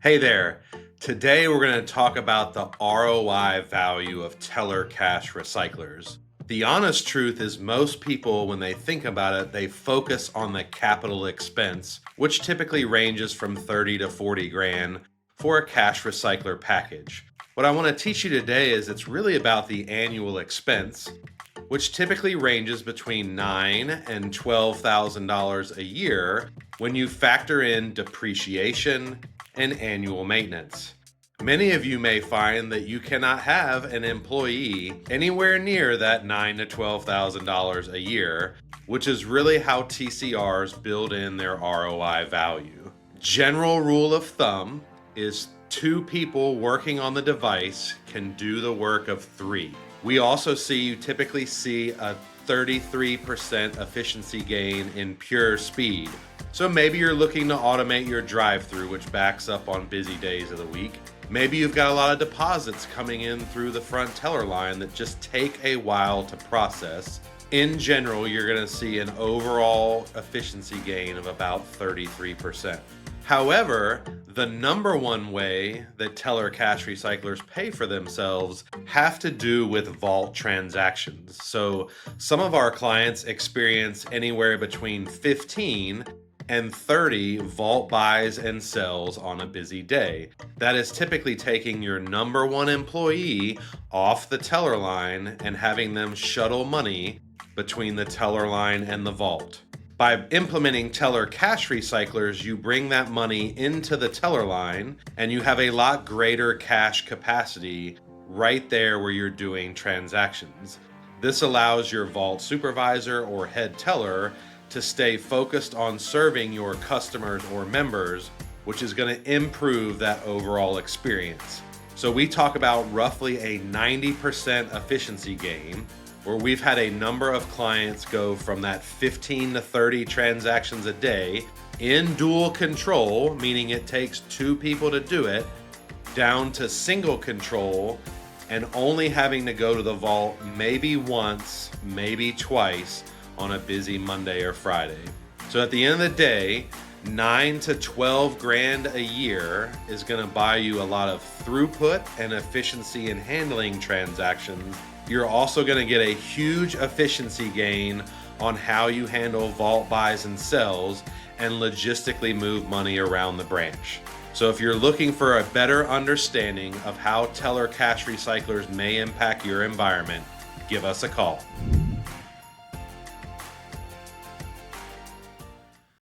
Hey there. Today we're going to talk about the ROI value of teller cash recyclers. The honest truth is most people, when they think about it, they focus on the capital expense, which typically ranges from 30 to 40 grand for a cash recycler package. What I want to teach you today is it's really about the annual expense, which typically ranges between $9,000 and $12,000 a year when you factor in depreciation and annual maintenance. Many of you may find that you cannot have an employee anywhere near that $9,000 to $12,000 a year, which is really how TCRs build in their ROI value. General rule of thumb is 2 people working on the device can do the work of 3. We also typically see a 33% efficiency gain in pure speed. So maybe you're looking to automate your drive-thru, which backs up on busy days of the week. Maybe you've got a lot of deposits coming in through the front teller line that just take a while to process. In general, you're going to see an overall efficiency gain of about 33%. However, the number one way that teller cash recyclers pay for themselves have to do with vault transactions. So some of our clients experience anywhere between 15 and 30 vault buys and sells on a busy day. That is typically taking your number one employee off the teller line and having them shuttle money between the teller line and the vault. By implementing teller cash recyclers, you bring that money into the teller line and you have a lot greater cash capacity right there where you're doing transactions. This allows your vault supervisor or head teller to stay focused on serving your customers or members, which is going to improve that overall experience. So we talk about roughly a 90% efficiency gain, where we've had a number of clients go from that 15 to 30 transactions a day in dual control, meaning it takes 2 people to do it, down to single control and only having to go to the vault maybe once, maybe twice on a busy Monday or Friday. So at the end of the day, 9 to 12 grand a year is going to buy you a lot of throughput and efficiency in handling transactions. You're also going to get a huge efficiency gain on how you handle vault buys and sells and logistically move money around the branch. So if you're looking for a better understanding of how teller cash recyclers may impact your environment, give us a call.